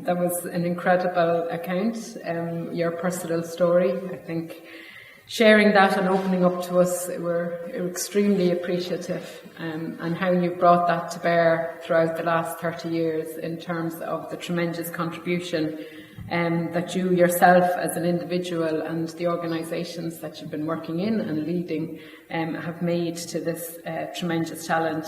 That was an incredible account, your personal story. I think sharing that and opening up to us, we're extremely appreciative, and how you brought that to bear throughout the last 30 years in terms of the tremendous contribution that you yourself as an individual and the organisations that you've been working in and leading have made to this tremendous challenge.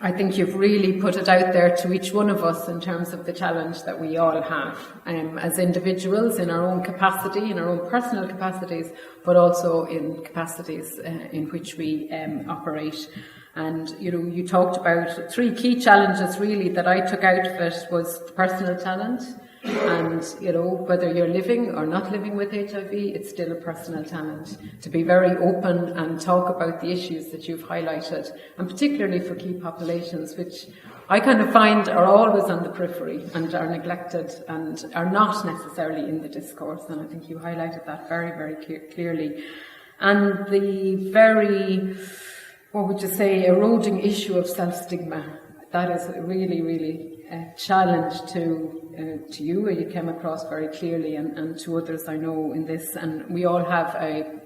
I think you've really put it out there to each one of us in terms of the challenge that we all have as individuals in our own capacity, in our own personal capacities, but also in capacities in which we operate. And, you know, you talked about 3 key challenges really that I took out of it was the personal challenge. And, you know, whether you're living or not living with HIV, it's still a personal challenge to be very open and talk about the issues that you've highlighted, and particularly for key populations, which I kind of find are always on the periphery and are neglected and are not necessarily in the discourse. And I think you highlighted that very, very clearly. And the very, what would you say, eroding issue of self-stigma, that is really, really a challenge to you. You came across very clearly, and to others I know in this. And we all have a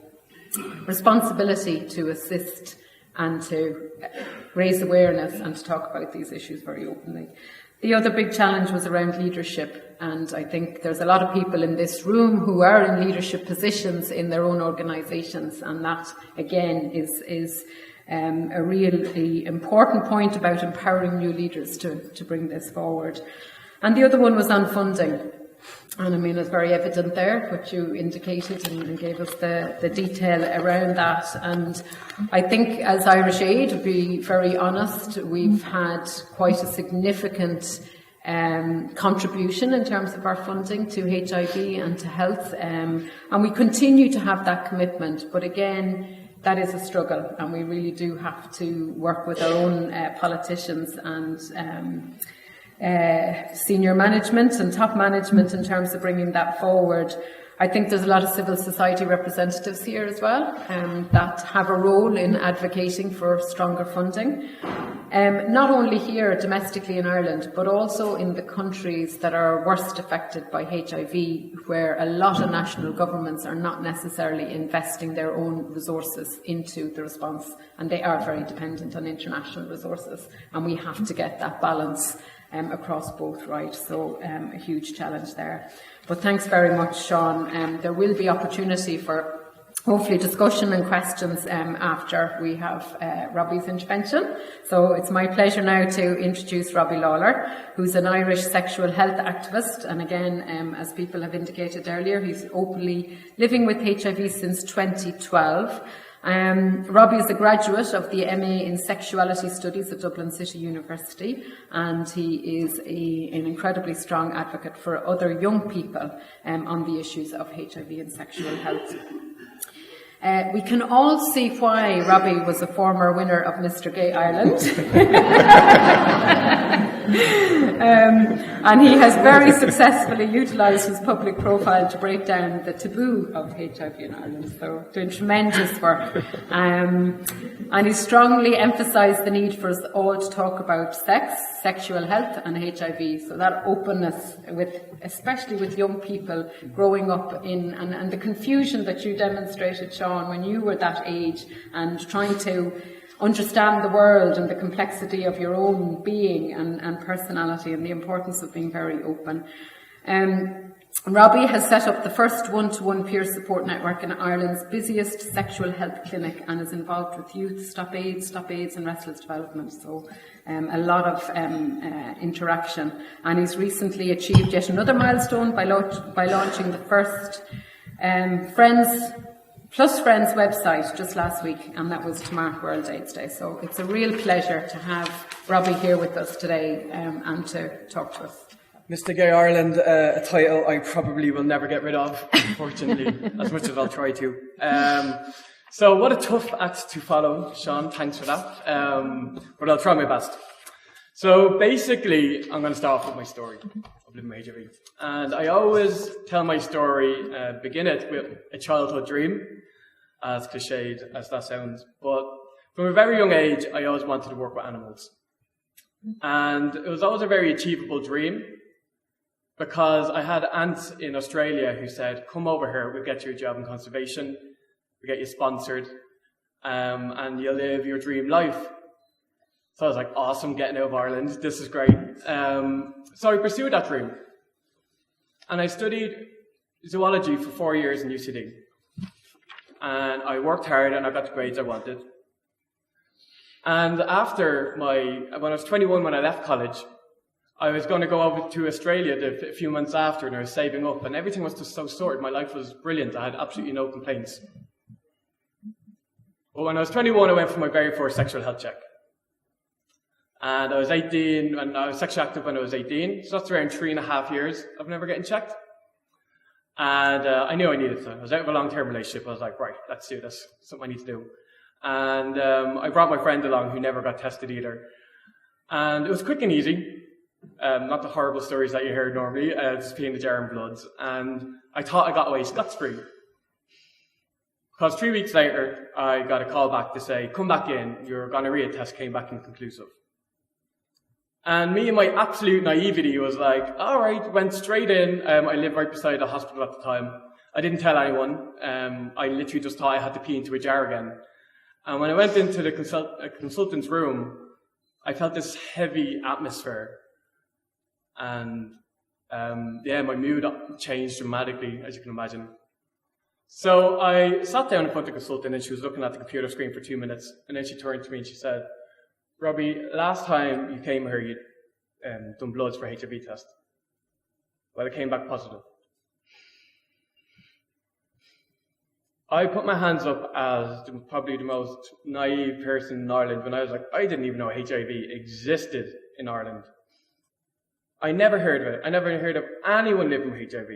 responsibility to assist and to raise awareness and to talk about these issues very openly. The other big challenge was around leadership, and I think there's a lot of people in this room who are in leadership positions in their own organisations, and that again is a really important point about empowering new leaders to bring this forward. And the other one was on funding. And I mean, it's very evident there what you indicated and gave us the detail around that. And I think as Irish Aid, to be very honest, we've had quite a significant contribution in terms of our funding to HIV and to health. And we continue to have that commitment. But again, that is a struggle, and we really do have to work with our own politicians and senior management and top management in terms of bringing that forward. I think there's a lot of civil society representatives here as well that have a role in advocating for stronger funding, not only here domestically in Ireland, but also in the countries that are worst affected by HIV, where a lot of national governments are not necessarily investing their own resources into the response, and they are very dependent on international resources, and we have to get that balance across both, right? So a huge challenge there. But thanks very much, Sean. There will be opportunity for hopefully discussion and questions after we have Robbie's intervention. So it's my pleasure now to introduce Robbie Lawlor, who's an Irish sexual health activist. And again, as people have indicated earlier, he's openly living with HIV since 2012. Robbie is a graduate of the MA in Sexuality Studies at Dublin City University, and he is an incredibly strong advocate for other young people on the issues of HIV and sexual health. We can all see why Robbie was a former winner of Mr. Gay Ireland. And he has very successfully utilised his public profile to break down the taboo of HIV in Ireland, so doing tremendous work. And he strongly emphasised the need for us all to talk about sex, sexual health and HIV, so that openness, especially with young people growing up in, and the confusion that you demonstrated, Sean, when you were that age and trying to understand the world and the complexity of your own being and personality, and the importance of being very open. Robbie has set up the first one-to-one peer support network in Ireland's busiest sexual health clinic, and is involved with youth, Stop AIDS and Restless Development. So a lot of interaction. And he's recently achieved yet another milestone by launching the first Friends website just last week, and that was to mark World AIDS Day. So it's a real pleasure to have Robbie here with us today and to talk to us. Mr. Gay Ireland, a title I probably will never get rid of, unfortunately, as much as I'll try to. So what a tough act to follow, Sean, thanks for that. But I'll try my best. So basically, I'm going to start off with my story of living with HIV. And I always tell my story, begin it with a childhood dream, as cliched as that sounds. But from a very young age, I always wanted to work with animals. And it was always a very achievable dream. because I had aunts in Australia who said, come over here, we'll get you a job in conservation, we'll get you sponsored, and you'll live your dream life. So I was like, awesome, getting out of Ireland, this is great. So I pursued that dream. And I studied zoology for 4 years in UCD. And I worked hard and I got the grades I wanted. And when I was 21 when I left college, I was going to go over to Australia a few months after, and I was saving up, and everything was just so sorted. My life was brilliant. I had absolutely no complaints. But when I was 21, I went for my very first sexual health check. And I was 18, and I was sexually active when I was 18, so that's around 3.5 years of never getting checked. And I knew I needed to. I was out of a long-term relationship. I was like, right, let's do this. Something I need to do. And I brought my friend along who never got tested either. And it was quick and easy. Not the horrible stories that you hear normally, just peeing the jar and bloods. And I thought I got away scot-free. Because 3 weeks later, I got a call back to say, come back in, your gonorrhea test came back inconclusive. And me and my absolute naivety was like, all right, went straight in. I lived right beside the hospital at the time. I didn't tell anyone. I literally just thought I had to pee into a jar again. And when I went into the consultant's room, I felt this heavy atmosphere. And my mood changed dramatically, as you can imagine. So I sat down in front of the consultant, and she was looking at the computer screen for 2 minutes. And then she turned to me and she said, Robbie, last time you came here, you'd done bloods for HIV test. Well, it came back positive. I put my hands up as probably the most naive person in Ireland when I was like, I didn't even know HIV existed in Ireland. I never heard of it. I never heard of anyone living with HIV.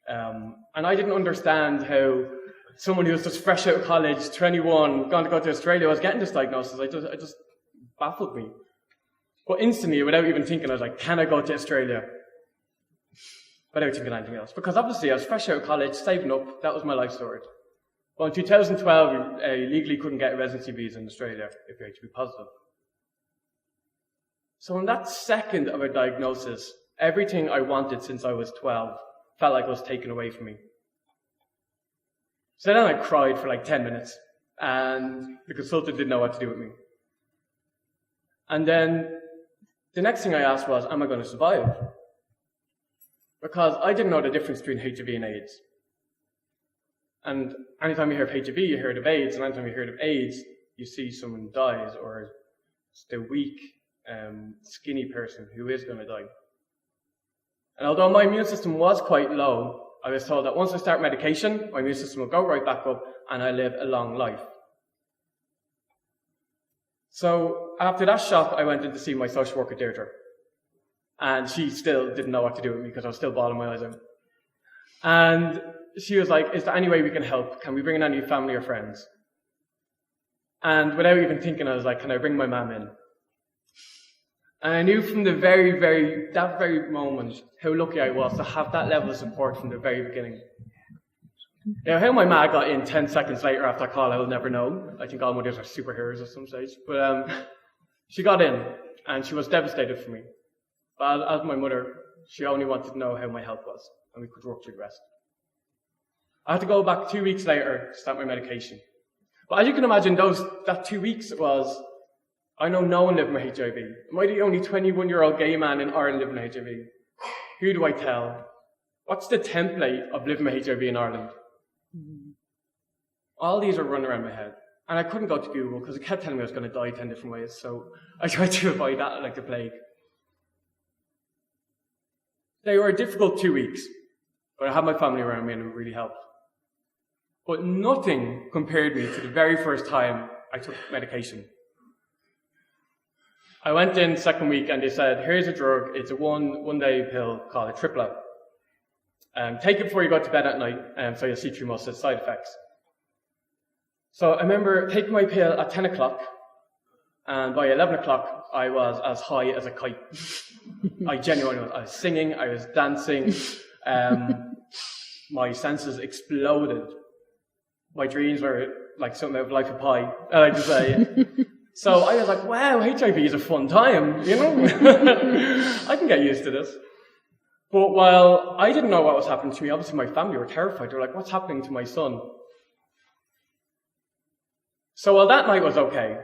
And I didn't understand how someone who was just fresh out of college, 21, going to go to Australia, was getting this diagnosis. It just baffled me. But instantly, without even thinking, I was like, can I go to Australia? Without thinking anything else. Because obviously, I was fresh out of college, saving up. That was my life story. Well, in 2012, you legally couldn't get a residency visa in Australia if you're HIV positive. So in that second of a diagnosis, everything I wanted since I was 12 felt like it was taken away from me. So then I cried for like 10 minutes, and the consultant didn't know what to do with me. And then the next thing I asked was, am I going to survive? Because I didn't know the difference between HIV and AIDS. And anytime you hear of HIV, you hear of AIDS, and anytime you hear of AIDS, you see someone dies, or it's the weak, skinny person who is going to die. And although my immune system was quite low, I was told that once I start medication, my immune system will go right back up and I live a long life. So after that shock, I went in to see my social worker, Deirdre. And she still didn't know what to do with me because I was still bawling my eyes out. And she was like, is there any way we can help? Can we bring in any family or friends? And without even thinking, I was like, can I bring my mum in? And I knew from that very moment, how lucky I was to have that level of support from the very beginning. Now, how my ma got in 10 seconds later after that call, I will never know. I think all mothers are superheroes at some stage. But she got in, and she was devastated for me. But as my mother, she only wanted to know how my health was, and we could work through the rest. I had to go back 2 weeks later to start my medication. But as you can imagine, that 2 weeks was, I know no one living with HIV. Am I the only 21-year-old gay man in Ireland living with HIV? Who do I tell? What's the template of living with HIV in Ireland? All these are running around my head. And I couldn't go to Google because it kept telling me I was going to die 10 different ways. So I tried to avoid that like the plague. They were a difficult 2 weeks. But I had my family around me and it really helped. But nothing compared me to the very first time I took medication. I went in the second week and they said, here's a drug, it's a one-day pill called a triplet. Take it before you go to bed at night, so you'll see through most of the side effects. So I remember taking my pill at 10 o'clock, and by 11 o'clock, I was as high as a kite. I genuinely was. I was singing, I was dancing, my senses exploded. My dreams were like something out of Life of Pi, I like to say. So I was like, wow, HIV is a fun time, you know? I can get used to this. But while I didn't know what was happening to me, obviously my family were terrified. They were like, what's happening to my son? So while that night was okay,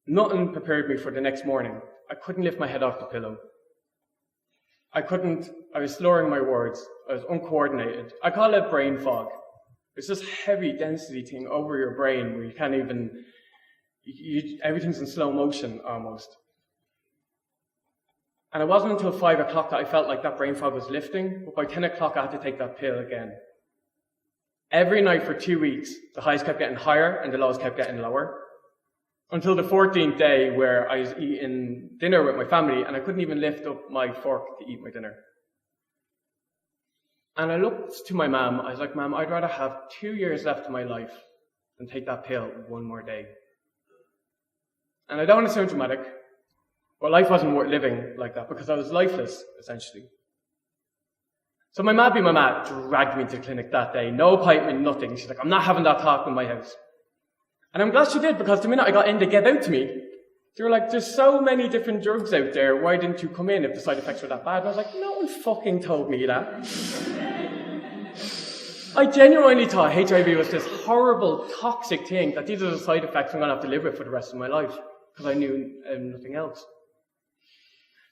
nothing prepared me for the next morning. I couldn't lift my head off the pillow. I was slurring my words. I was uncoordinated. I call it brain fog. It's this heavy density thing over your brain where you can't even, everything's in slow motion almost. And it wasn't until 5 o'clock that I felt like that brain fog was lifting, but by 10 o'clock I had to take that pill again. Every night for 2 weeks, the highs kept getting higher and the lows kept getting lower. Until the 14th day where I was eating dinner with my family and I couldn't even lift up my fork to eat my dinner. And I looked to my mum, I was like, Mum, I'd rather have 2 years left of my life than take that pill one more day. And I don't want to sound dramatic, but life wasn't worth living like that because I was lifeless, essentially. So my mad dragged me to the clinic that day. No appointment, nothing. She's like, I'm not having that talk in my house. And I'm glad she did, because the minute I got in, they get out to me. They were like, there's so many different drugs out there, why didn't you come in if the side effects were that bad? And I was like, no one fucking told me that. I genuinely thought HIV was this horrible, toxic thing, that these are the side effects I'm going to have to live with for the rest of my life, because I knew nothing else.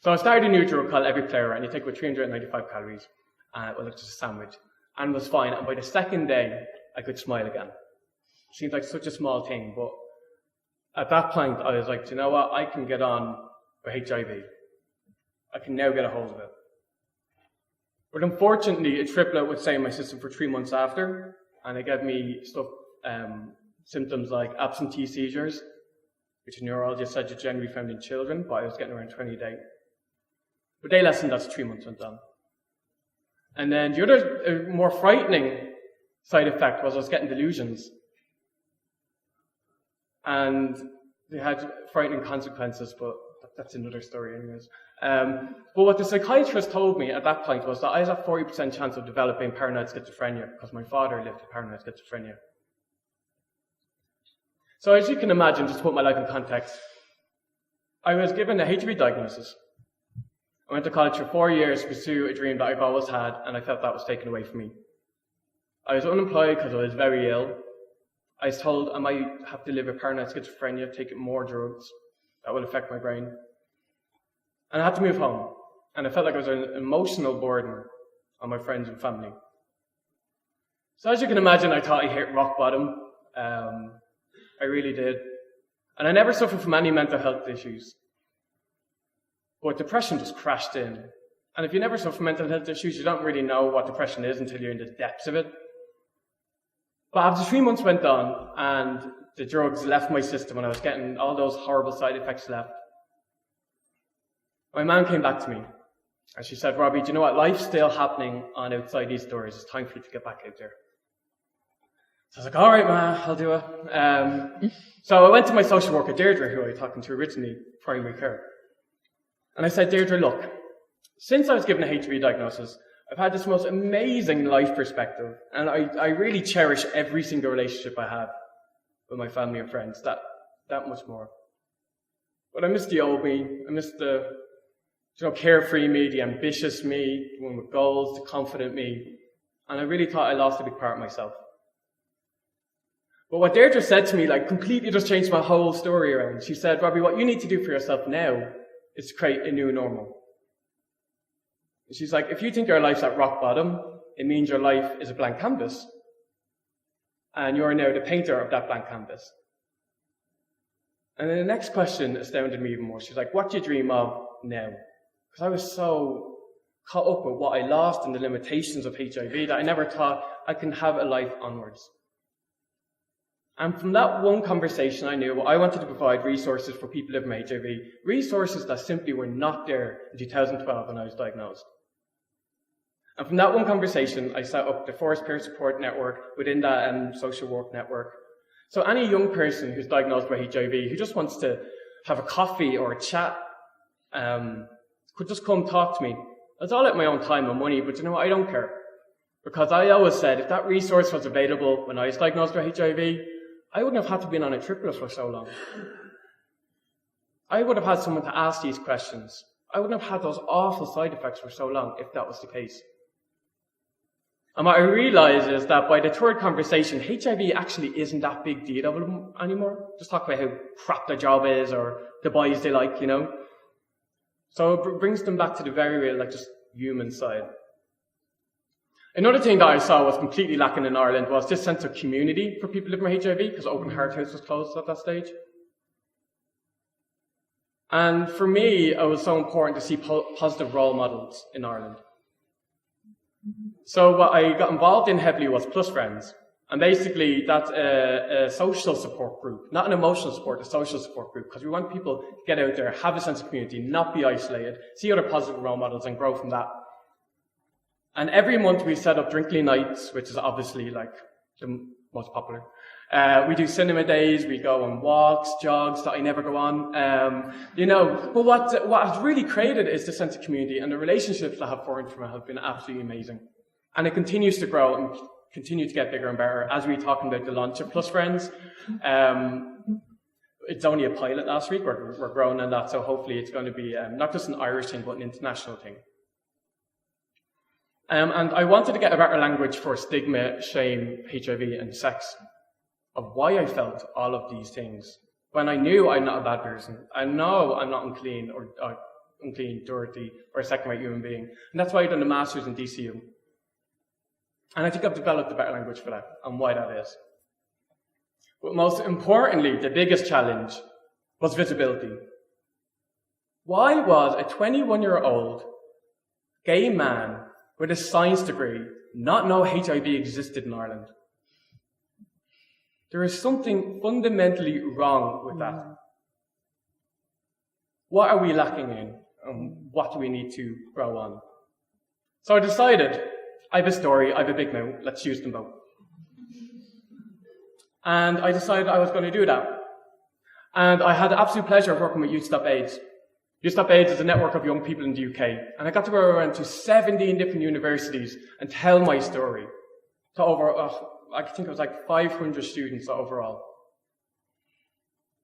So I started a new drug called Everyplayer, and you take about 395 calories, well, it's just a sandwich, and was fine. And by the second day, I could smile again. Seems like such a small thing, but at that point, I was like, do you know what? I can get on with HIV. I can now get a hold of it. But unfortunately, a triplet would stay in my system for 3 months after, and it gave me symptoms like absentee seizures, which a neurologist said you generally found in children, but I was getting around 20 a day. But they lessened as 3 months went on. And then the other, more frightening side effect was I was getting delusions. And they had frightening consequences, but that's another story anyways. But what the psychiatrist told me at that point was that I had a 40% chance of developing paranoid schizophrenia because my father lived with paranoid schizophrenia. So as you can imagine, just to put my life in context, I was given a HIV diagnosis. I went to college for 4 years to pursue a dream that I've always had, and I felt that was taken away from me. I was unemployed because I was very ill. I was told I might have to live with paranoid schizophrenia, take more drugs that will affect my brain. And I had to move home. And I felt like I was an emotional burden on my friends and family. So as you can imagine, I thought I hit rock bottom. I really did. And I never suffered from any mental health issues. But depression just crashed in. And if you never suffer from mental health issues, you don't really know what depression is until you're in the depths of it. But after 3 months went on, and the drugs left my system, and I was getting all those horrible side effects left, my mum came back to me, and she said, Robbie, do you know what? Life's still happening on outside these doors. It's time for you to get back out there. So I was like, all right, ma, I'll do it. So I went to my social worker, Deirdre, who I was talking to originally, primary care. And I said, Deirdre, look, since I was given a HIV diagnosis, I've had this most amazing life perspective, and I really cherish every single relationship I have with my family and friends, that much more. But I miss the old me. I miss the carefree me, the ambitious me, the one with goals, the confident me. And I really thought I lost a big part of myself. But what Deirdre said to me, completely just changed my whole story around. She said, Robbie, what you need to do for yourself now is to create a new normal. And she's like, if you think your life's at rock bottom, it means your life is a blank canvas. And you're now the painter of that blank canvas. And then the next question astounded me even more. She's like, what do you dream of now? Because I was so caught up with what I lost and the limitations of HIV that I never thought I can have a life onwards. And from that one conversation, I knew I wanted to provide resources for people living with HIV, resources that simply were not there in 2012 when I was diagnosed. And from that one conversation, I set up the Forest Peer Support Network within that social work network. So any young person who's diagnosed with HIV, who just wants to have a coffee or a chat, could just come talk to me. It's all at my own time and money, but you know what, I don't care. Because I always said, if that resource was available when I was diagnosed with HIV, I wouldn't have had to be on a triplet for so long. I would have had someone to ask these questions. I wouldn't have had those awful side effects for so long if that was the case. And what I realised is that by the third conversation, HIV actually isn't that big deal of them anymore. Just talk about how crap their job is or the boys they like, So it brings them back to the very real, just human side. Another thing that I saw was completely lacking in Ireland was this sense of community for people living with HIV, because Open Heart House was closed at that stage. And for me, it was so important to see positive role models in Ireland. So what I got involved in heavily was Plus Friends. And basically, that's a social support group, not an emotional support, a social support group, because we want people to get out there, have a sense of community, not be isolated, see other positive role models and grow from that. And every month we set up Drinkly Nights, which is obviously the most popular. We do cinema days, we go on walks, jogs that I never go on, But what has really created is the sense of community, and the relationships that have formed from it have been absolutely amazing. And it continues to grow and continue to get bigger and better. As we were talking about the launch of Plus Friends, it's only a pilot last week, we're growing on that, so hopefully it's going to be not just an Irish thing, but an international thing. And I wanted to get a better language for stigma, shame, HIV, and sex, of why I felt all of these things. When I knew I'm not a bad person, I know I'm not unclean, dirty, or a second-rate human being. And that's why I've done a master's in DCU. And I think I've developed a better language for that, and why that is. But most importantly, the biggest challenge was visibility. Why was a 21-year-old gay man with a science degree not know HIV existed in Ireland? There is something fundamentally wrong with that. What are we lacking in? And what do we need to grow on? So I decided, I have a story, I have a big mouth, let's use them both. And I decided I was going to do that. And I had the absolute pleasure of working with Youth Stop AIDS. Youth Stop AIDS is a network of young people in the UK. And I got to go around to 17 different universities and tell my story to over, I think it was 500 students overall.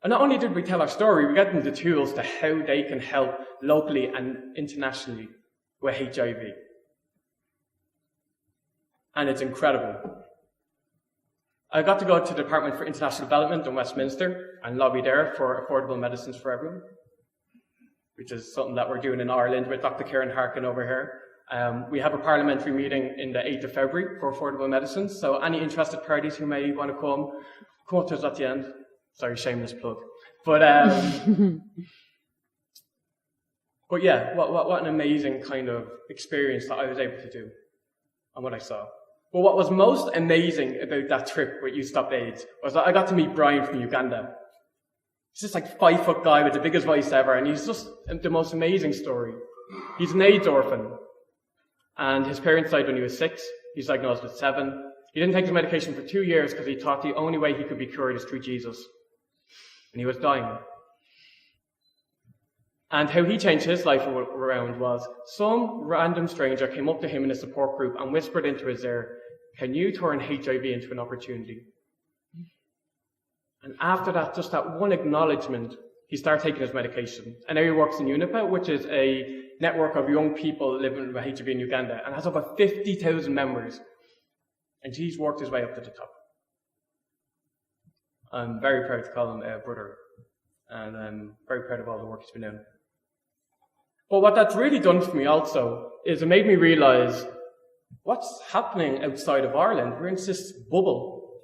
And not only did we tell our story, we got them the tools to how they can help locally and internationally with HIV. And it's incredible. I got to go to the Department for International Development in Westminster and lobby there for affordable medicines for everyone, which is something that we're doing in Ireland with Dr. Kieran Harkin over here. We have a parliamentary meeting in the 8th of February for affordable medicines, so any interested parties who may want to come up to us at the end. Sorry, shameless plug. But yeah, what an amazing kind of experience that I was able to do and what I saw. But what was most amazing about that trip with Youth Stop AIDS was that I got to meet Brian from Uganda. He's just 5-foot guy with the biggest voice ever, and he's just the most amazing story. He's an AIDS orphan, and his parents died when he was 6. He's diagnosed with 7. He didn't take his medication for 2 years because he thought the only way he could be cured is through Jesus. And he was dying. And how he changed his life around was some random stranger came up to him in a support group and whispered into his ear, "Can you turn HIV into an opportunity?" And after that, just that one acknowledgement, he started taking his medication. And now he works in UNIPA, which is a network of young people living with HIV in Uganda, and has over 50,000 members. And he's worked his way up to the top. I'm very proud to call him a brother, and I'm very proud of all the work he's been doing. But what that's really done for me also is it made me realise what's happening outside of Ireland. We're in this bubble.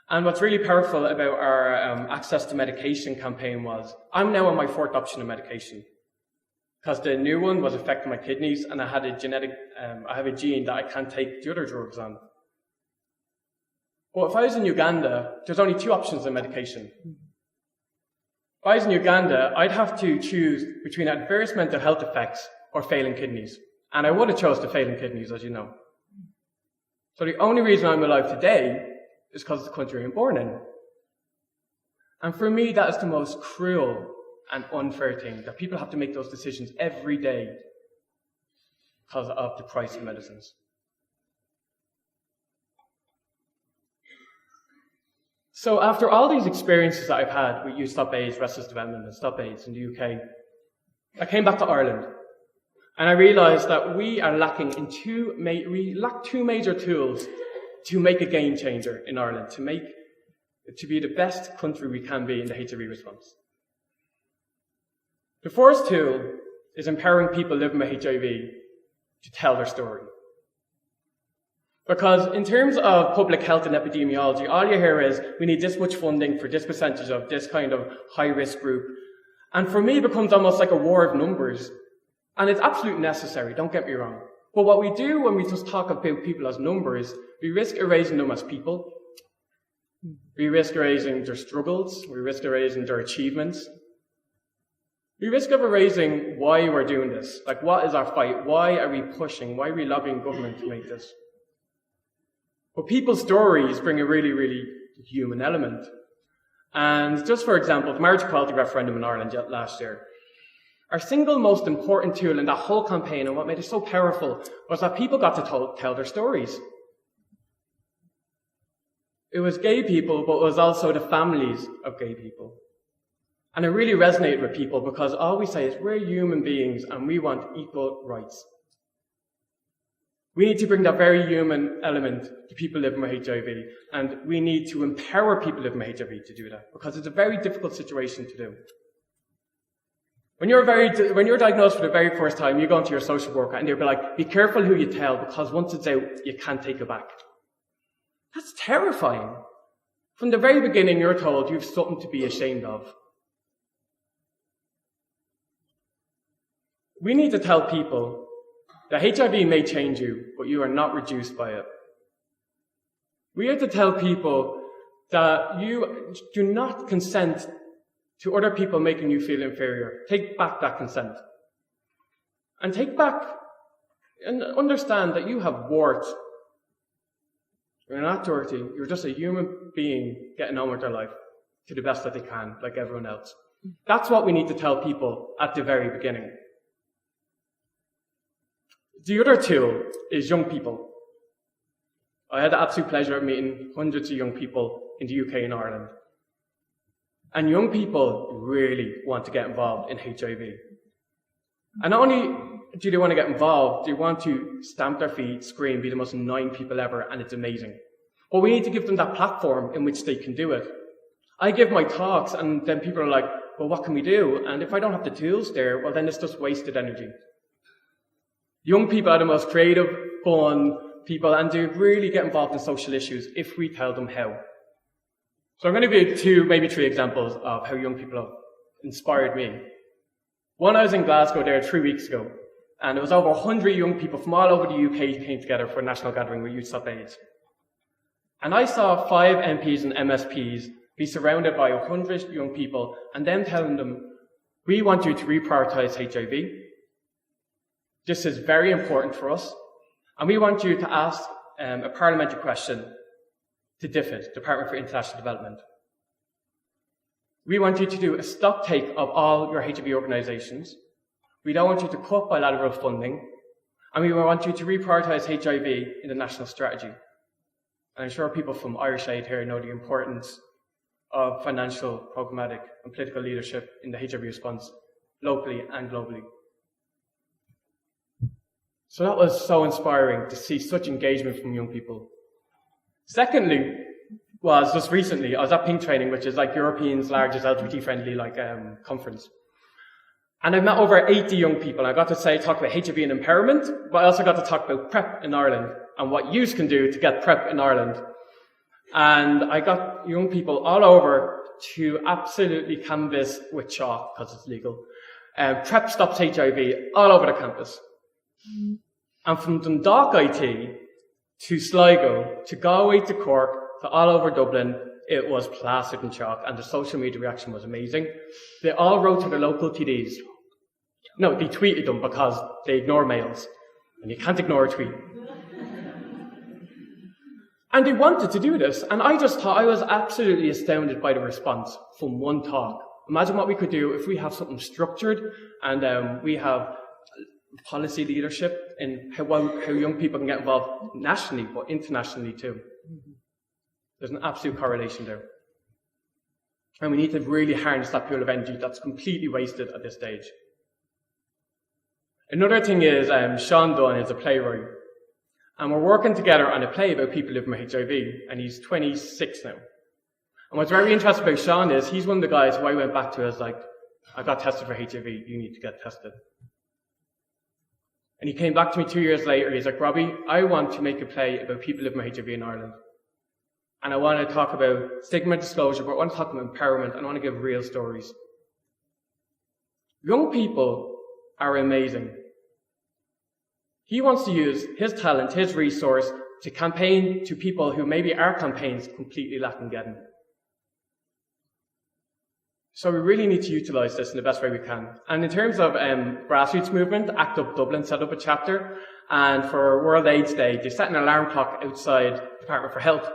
And what's really powerful about our access to medication campaign was, I'm now on my 4th option of medication, because the new one was affecting my kidneys, and I had a I have a gene that I can't take the other drugs on. But if I was in Uganda, there's only 2 options of medication. If I was in Uganda, I'd have to choose between adverse mental health effects or failing kidneys. And I would have chose the failing kidneys, as you know. So the only reason I'm alive today is because of the country I'm born in. And for me, that is the most cruel and unfair thing, that people have to make those decisions every day because of the price of medicines. So after all these experiences that I've had with Youth Stop AIDS, Restless Development, and Stop AIDS in the UK, I came back to Ireland, and I realised that we lack two major tools to make a game changer in Ireland, to be the best country we can be in the HIV response. The first tool is empowering people living with HIV to tell their story. Because in terms of public health and epidemiology, all you hear is, we need this much funding for this percentage of this kind of high-risk group. And for me, it becomes almost like a war of numbers. And it's absolutely necessary, don't get me wrong. But what we do when we just talk about people as numbers, we risk erasing them as people. We risk erasing their struggles. We risk erasing their achievements. We risk of erasing why we're doing this. Like, what is our fight? Why are we pushing? Why are we lobbying government to make this? But people's stories bring a really, really human element. And just for example, the marriage equality referendum in Ireland last year, our single most important tool in that whole campaign, and what made it so powerful, was that people got to tell their stories. It was gay people, but it was also the families of gay people. And it really resonated with people because all we say is, we're human beings and we want equal rights. We need to bring that very human element to people living with HIV, and we need to empower people living with HIV to do that, because it's a very difficult situation to do. When you're diagnosed for the very first time, you go into your social worker and they'll be like, be careful who you tell, because once it's out, you can't take it back. That's terrifying. From the very beginning, you're told you've something to be ashamed of. We need to tell people that HIV may change you, but you are not reduced by it. We have to tell people that you do not consent to other people making you feel inferior. Take back that consent. And take back and understand that you have worth. You're not dirty. You're just a human being getting on with their life to the best that they can, like everyone else. That's what we need to tell people at the very beginning. The other tool is young people. I had the absolute pleasure of meeting hundreds of young people in the UK and Ireland. And young people really want to get involved in HIV. And not only do they want to get involved, they want to stamp their feet, scream, be the most annoying people ever, and it's amazing. But we need to give them that platform in which they can do it. I give my talks, and then people are like, well, what can we do? And if I don't have the tools there, well, then it's just wasted energy. Young people are the most creative, fun people, and they really get involved in social issues if we tell them how. So I'm going to give you 2, maybe 3 examples of how young people have inspired me. One, I was in Glasgow there 3 weeks ago, and it was over 100 young people from all over the UK came together for a national gathering with Youth Stop AIDS. And I saw 5 MPs and MSPs be surrounded by 100 young people, and them telling them, we want you to reprioritise HIV. This is very important for us, and we want you to ask a parliamentary question to DFID, Department for International Development. We want you to do a stock take of all your HIV organisations. We don't want you to cut bilateral funding, and we want you to reprioritise HIV in the national strategy. And I'm sure people from Irish Aid here know the importance of financial, programmatic, and political leadership in the HIV response, locally and globally. So that was so inspiring to see such engagement from young people. Secondly, was just recently, I was at Pink Training, which is like European's largest LGBT-friendly conference. And I met over 80 young people. I got to talk about HIV and empowerment, but I also got to talk about PrEP in Ireland and what youth can do to get PrEP in Ireland. And I got young people all over to absolutely canvass with chalk, because it's legal. PrEP stops HIV all over the campus. And from Dundalk IT to Sligo to Galway to Cork to all over Dublin, it was plastered in chalk, and the social media reaction was amazing. They all wrote to their local TDs. No, they tweeted them because they ignore mails, and you can't ignore a tweet. And they wanted to do this, and I just thought I was absolutely astounded by the response from one talk. Imagine what we could do if we have something structured and we have policy leadership in how young people can get involved nationally, but internationally too. There's an absolute correlation there. And we need to really harness that pool of energy that's completely wasted at this stage. Another thing is Sean Dunn is a playwright, and we're working together on a play about people living with HIV, and he's 26 now. And what's very interesting about Sean is he's one of the guys who I went back to as like, I got tested for HIV, you need to get tested. And he came back to me 2 years later, he's like, Robbie, I want to make a play about people living with HIV in Ireland. And I want to talk about stigma disclosure, but I want to talk about empowerment, and I want to give real stories. Young people are amazing. He wants to use his talent, his resource, to campaign to people who maybe our campaigns completely lacking getting. So we really need to utilise this in the best way we can. And in terms of grassroots movement, ACT UP Dublin set up a chapter, and for World AIDS Day, they set an alarm clock outside the Department for Health.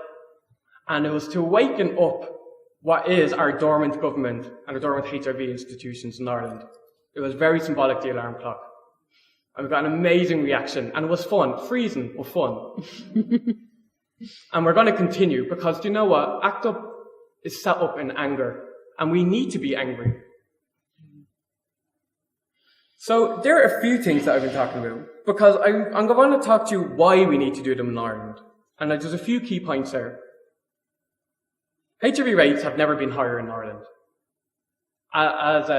And it was to waken up what is our dormant government and our dormant HIV institutions in Ireland. It was very symbolic, the alarm clock. And we got an amazing reaction, and it was fun, freezing, but fun. And we're going to continue, because do you know what? ACT UP is set up in anger, and we need to be angry. So there are a few things that I've been talking about, because I'm going to talk to you why we need to do them in Ireland. And there's a few key points there. HIV rates have never been higher in Ireland. As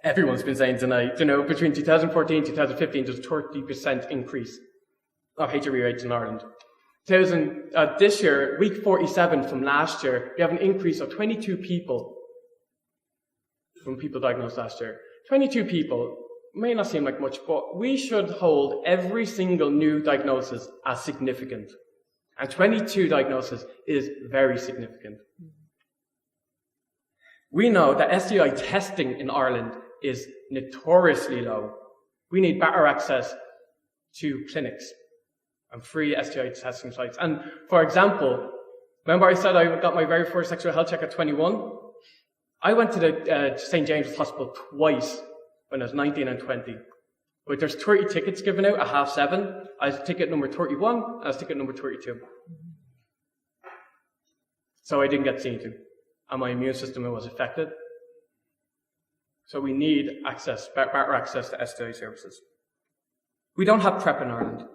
everyone's been saying tonight, between 2014 and 2015, there's a 30% increase of HIV rates in Ireland. This year, week 47 from last year, we have an increase of 22 people from people diagnosed last year. 22 people may not seem like much, but we should hold every single new diagnosis as significant. And 22 diagnoses is very significant. We know that STI testing in Ireland is notoriously low. We need better access to clinics and free STI testing sites. And for example, remember I said I got my very first sexual health check at 21? I went to the St. James's Hospital twice when I was 19 and 20. But there's 30 tickets given out at 7:30. I was ticket number 31, I was ticket number 32. So I didn't get seen to. And my immune system was affected. So we need access, better access to STI services. We don't have PrEP in Ireland.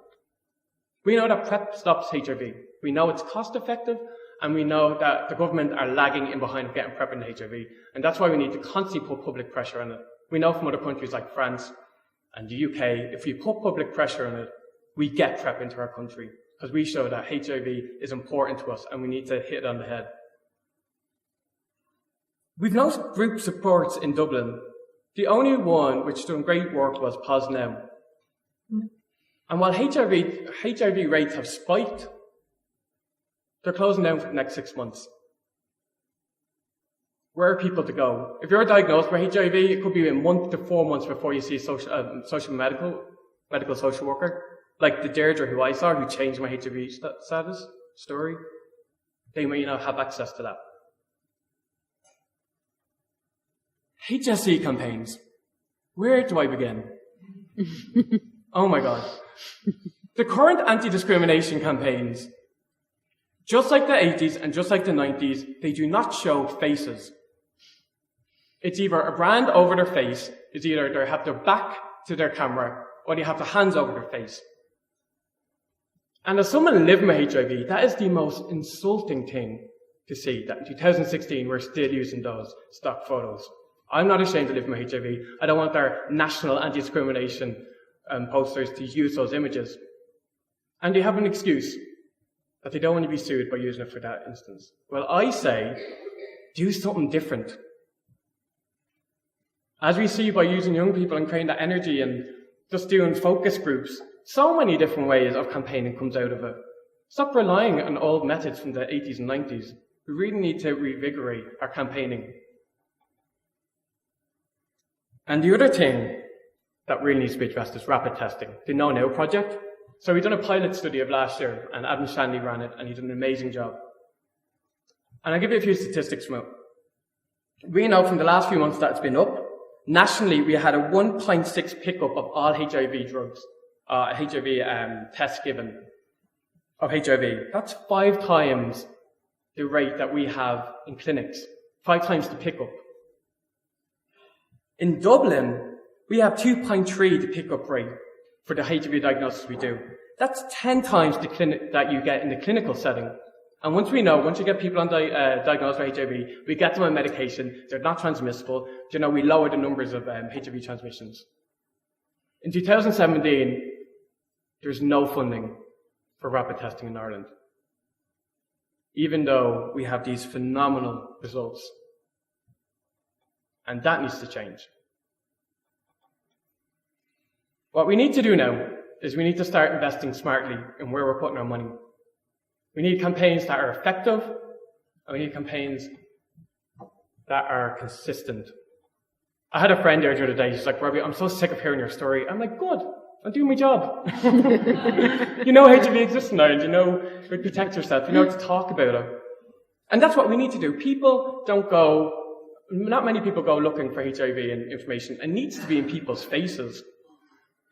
We know that PrEP stops HIV. We know it's cost effective, and we know that the government are lagging in behind getting PrEP into HIV. And that's why we need to constantly put public pressure on it. We know from other countries like France and the UK, if we put public pressure on it, we get PrEP into our country, because we show that HIV is important to us and we need to hit it on the head. We've no group supports in Dublin. The only one which done great work was POSNOW. And while HIV rates have spiked, they're closing down for the next 6 months. Where are people to go? If you're diagnosed with HIV, it could be a month to 4 months before you see a medical social worker. Like the Deirdre who I saw, who changed my HIV status story. They may not have access to that. HSE campaigns. Where do I begin? Oh my God. The current anti-discrimination campaigns, just like the 80s and just like the 90s, they do not show faces. It's either a brand over their face, it's either they have their back to their camera, or they have their hands over their face. And as someone living with HIV, that is the most insulting thing to see, that in 2016 we're still using those stock photos. I'm not ashamed of living with HIV. I don't want our national anti-discrimination posters to use those images. And they have an excuse that they don't want to be sued by using it for that instance. Well, I say, do something different. As we see by using young people and creating that energy and just doing focus groups, so many different ways of campaigning comes out of it. Stop relying on old methods from the 80s and 90s. We really need to reinvigorate our campaigning. And the other thing that really needs to be addressed is rapid testing, the Know Now project. So we've done a pilot study of last year, and Adam Shanley ran it, and he did an amazing job. And I'll give you a few statistics from it. We know from the last few months that it's been up, nationally we had a 1.6 pickup of all HIV drugs, HIV tests given of HIV. That's 5 times the rate that we have in clinics, 5 times the pickup. In Dublin, we have 2.3 the pickup rate for the HIV diagnosis we do. That's 10 times the clinic that you get in the clinical setting. And once you get people diagnosed with HIV, we get them on medication, they're not transmissible, we lower the numbers of HIV transmissions. In 2017, there's no funding for rapid testing in Ireland, even though we have these phenomenal results. And that needs to change. What we need to do now is we need to start investing smartly in where we're putting our money. We need campaigns that are effective, and we need campaigns that are consistent. I had a friend there the other day, she's like, Robbie, I'm so sick of hearing your story. I'm like, good, I'm doing my job. You know HIV exists in Ireland, you know how to protect yourself, you know how to talk about it. And that's what we need to do. Not many people go looking for HIV and information. It needs to be in people's faces.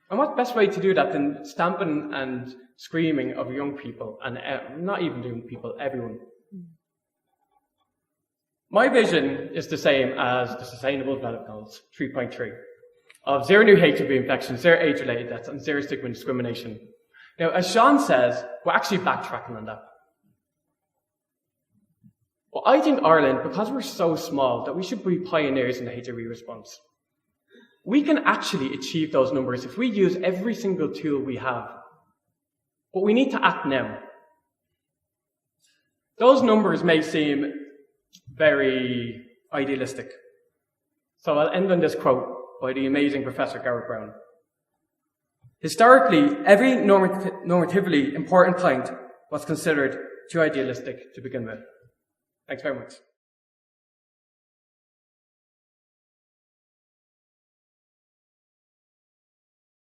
And what best way to do that than stamping and screaming of young people, and not even young people, everyone. My vision is the same as the Sustainable Development Goals, 3.3, of 0 new HIV infections, 0 AIDS-related deaths, and 0 stigma and discrimination. Now, as Sean says, we're actually backtracking on that. Well, I think Ireland, because we're so small, that we should be pioneers in the HIV response. We can actually achieve those numbers if we use every single tool we have. But we need to act now. Those numbers may seem very idealistic. So I'll end on this quote by the amazing Professor Garrett Brown. Historically, every normatively important point was considered too idealistic to begin with. Thanks very much.